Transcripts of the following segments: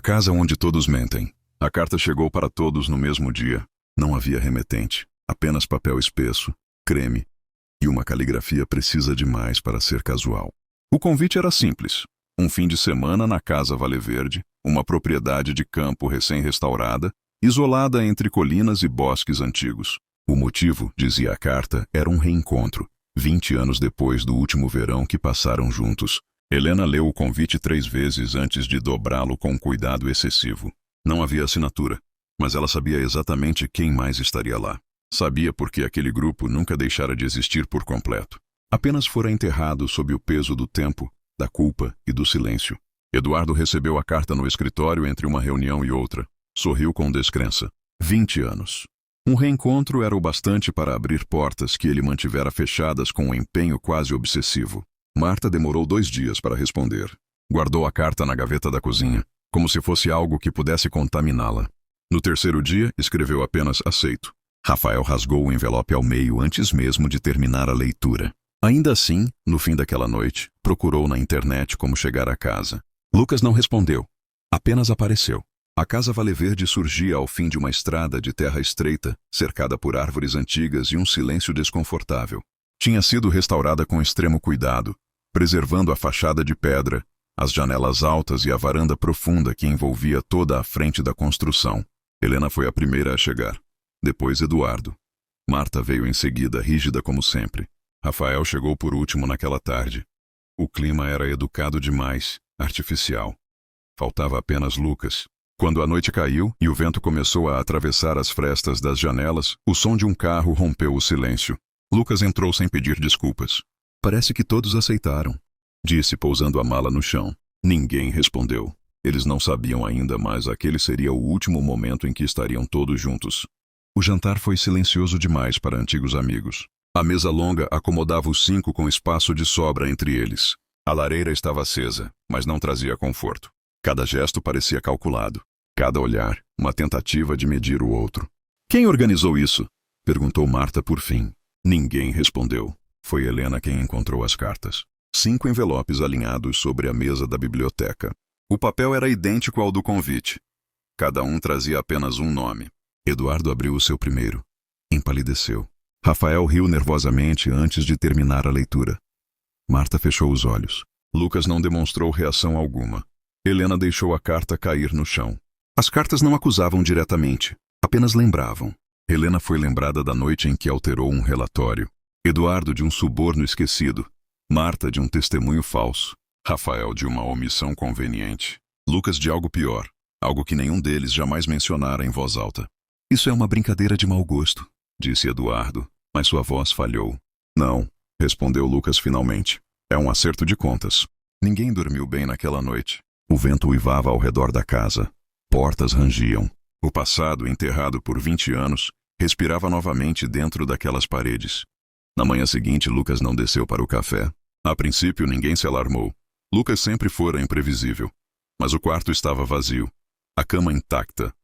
casa onde todos mentem. A carta chegou para todos no mesmo dia. Não havia remetente, apenas papel espesso, creme e uma caligrafia precisa demais para ser casual. O convite era simples. Um fim de semana na Casa Valeverde, uma propriedade de campo recém-restaurada, isolada entre colinas e bosques antigos. O motivo, dizia a carta, era um reencontro, 20 anos depois do último verão que passaram juntos. Helena leu o convite 3 vezes antes de dobrá-lo com cuidado excessivo. Não havia assinatura, mas ela sabia exatamente quem mais estaria lá. Sabia porque aquele grupo nunca deixara de existir por completo. Apenas fora enterrado sob o peso do tempo, da culpa e do silêncio. Eduardo recebeu a carta no escritório entre uma reunião e outra. Sorriu com descrença. 20 anos. Um reencontro era o bastante para abrir portas que ele mantivera fechadas com um empenho quase obsessivo. Marta demorou 2 dias para responder. Guardou a carta na gaveta da cozinha, como se fosse algo que pudesse contaminá-la. No 3º dia, escreveu apenas aceito. Rafael rasgou o envelope ao meio antes mesmo de terminar a leitura. Ainda assim, no fim daquela noite, procurou na internet como chegar à casa. Lucas não respondeu. Apenas apareceu. A Casa Valeverde surgia ao fim de uma estrada de terra estreita, cercada por árvores antigas e um silêncio desconfortável. Tinha sido restaurada com extremo cuidado, preservando a fachada de pedra, as janelas altas e a varanda profunda que envolvia toda a frente da construção. Helena foi a primeira a chegar. Depois Eduardo. Marta veio em seguida, rígida como sempre. Rafael chegou por último naquela tarde. O clima era educado demais, artificial. Faltava apenas Lucas. Quando a noite caiu e o vento começou a atravessar as frestas das janelas, o som de um carro rompeu o silêncio. Lucas entrou sem pedir desculpas. Parece que todos aceitaram, disse pousando a mala no chão. Ninguém respondeu. Eles não sabiam ainda, mas aquele seria o último momento em que estariam todos juntos. O jantar foi silencioso demais para antigos amigos. A mesa longa acomodava os 5 com espaço de sobra entre eles. A lareira estava acesa, mas não trazia conforto. Cada gesto parecia calculado. Cada olhar, uma tentativa de medir o outro. Quem organizou isso? Perguntou Marta por fim. Ninguém respondeu. Foi Helena quem encontrou as cartas. 5 envelopes alinhados sobre a mesa da biblioteca. O papel era idêntico ao do convite. Cada um trazia apenas um nome. Eduardo abriu o seu primeiro. Empalideceu. Rafael riu nervosamente antes de terminar a leitura. Marta fechou os olhos. Lucas não demonstrou reação alguma. Helena deixou a carta cair no chão. As cartas não acusavam diretamente, apenas lembravam. Helena foi lembrada da noite em que alterou um relatório. Eduardo de um suborno esquecido. Marta de um testemunho falso. Rafael de uma omissão conveniente. Lucas de algo pior, algo que nenhum deles jamais mencionara em voz alta. Isso é uma brincadeira de mau gosto, disse Eduardo, mas sua voz falhou. Não, respondeu Lucas finalmente. É um acerto de contas. Ninguém dormiu bem naquela noite. O vento uivava ao redor da casa. Portas rangiam. O passado, enterrado por 20 anos, respirava novamente dentro daquelas paredes. Na manhã seguinte, Lucas não desceu para o café. A princípio, ninguém se alarmou. Lucas sempre fora imprevisível. Mas o quarto estava vazio. A cama intacta.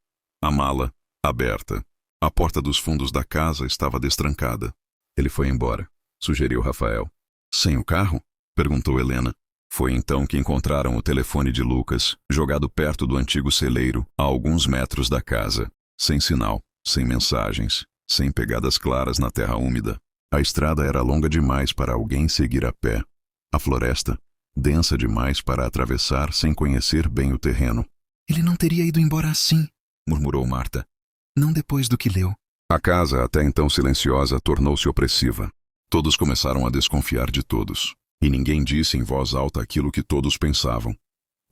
A mala aberta. A porta dos fundos da casa estava destrancada. Ele foi embora, sugeriu Rafael. Sem o carro? Perguntou Helena. Foi então que encontraram o telefone de Lucas, jogado perto do antigo celeiro, a alguns metros da casa. Sem sinal, sem mensagens, sem pegadas claras na terra úmida. A estrada era longa demais para alguém seguir a pé. A floresta, densa demais para atravessar sem conhecer bem o terreno. Ele não teria ido embora assim, murmurou Marta. Não depois do que leu. A casa, até então silenciosa, tornou-se opressiva. Todos começaram a desconfiar de todos. E ninguém disse em voz alta aquilo que todos pensavam.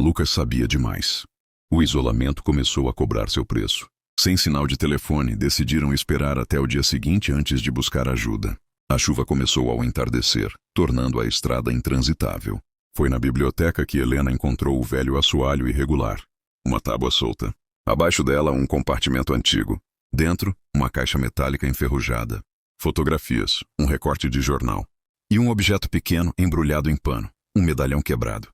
Lucas sabia demais. O isolamento começou a cobrar seu preço. Sem sinal de telefone, decidiram esperar até o dia seguinte antes de buscar ajuda. A chuva começou ao entardecer, tornando a estrada intransitável. Foi na biblioteca que Helena encontrou o velho assoalho irregular. Uma tábua solta. Abaixo dela, um compartimento antigo. Dentro, uma caixa metálica enferrujada. Fotografias, um recorte de jornal. E um objeto pequeno embrulhado em pano, um medalhão quebrado.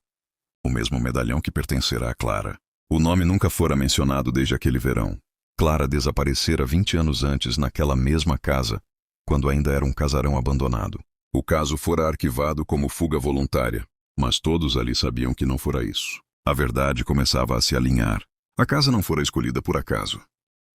O mesmo medalhão que pertencerá a Clara. O nome nunca fora mencionado desde aquele verão. Clara desaparecera 20 anos antes naquela mesma casa, quando ainda era um casarão abandonado. O caso fora arquivado como fuga voluntária, mas todos ali sabiam que não fora isso. A verdade começava a se alinhar. A casa não fora escolhida por acaso.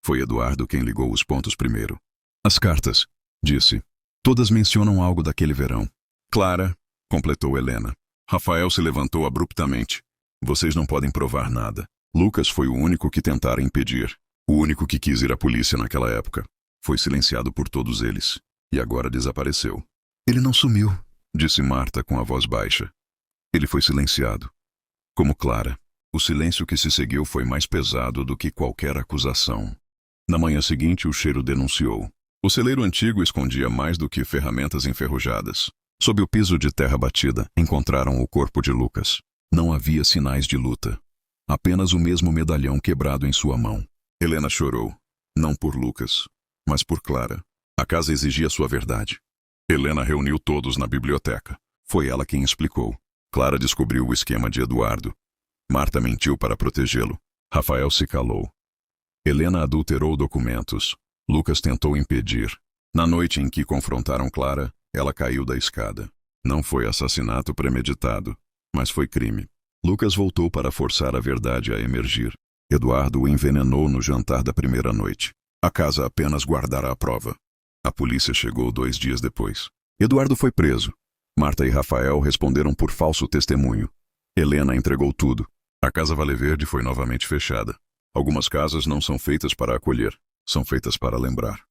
Foi Eduardo quem ligou os pontos primeiro. As cartas, disse. Todas mencionam algo daquele verão. Clara, completou Helena. Rafael se levantou abruptamente. Vocês não podem provar nada. Lucas foi o único que tentara impedir. O único que quis ir à polícia naquela época. Foi silenciado por todos eles. E agora desapareceu. Ele não sumiu, disse Marta com a voz baixa. Ele foi silenciado. Como Clara. O silêncio que se seguiu foi mais pesado do que qualquer acusação. Na manhã seguinte, o cheiro denunciou. O celeiro antigo escondia mais do que ferramentas enferrujadas. Sob o piso de terra batida, encontraram o corpo de Lucas. Não havia sinais de luta. Apenas o mesmo medalhão quebrado em sua mão. Helena chorou. Não por Lucas, mas por Clara. A casa exigia sua verdade. Helena reuniu todos na biblioteca. Foi ela quem explicou. Clara descobriu o esquema de Eduardo. Marta mentiu para protegê-lo. Rafael se calou. Helena adulterou documentos. Lucas tentou impedir. Na noite em que confrontaram Clara, ela caiu da escada. Não foi assassinato premeditado, mas foi crime. Lucas voltou para forçar a verdade a emergir. Eduardo o envenenou no jantar da primeira noite. A casa apenas guardará a prova. A polícia chegou 2 dias depois. Eduardo foi preso. Marta e Rafael responderam por falso testemunho. Helena entregou tudo. A Casa Vale Verde foi novamente fechada. Algumas casas não são feitas para acolher, são feitas para lembrar.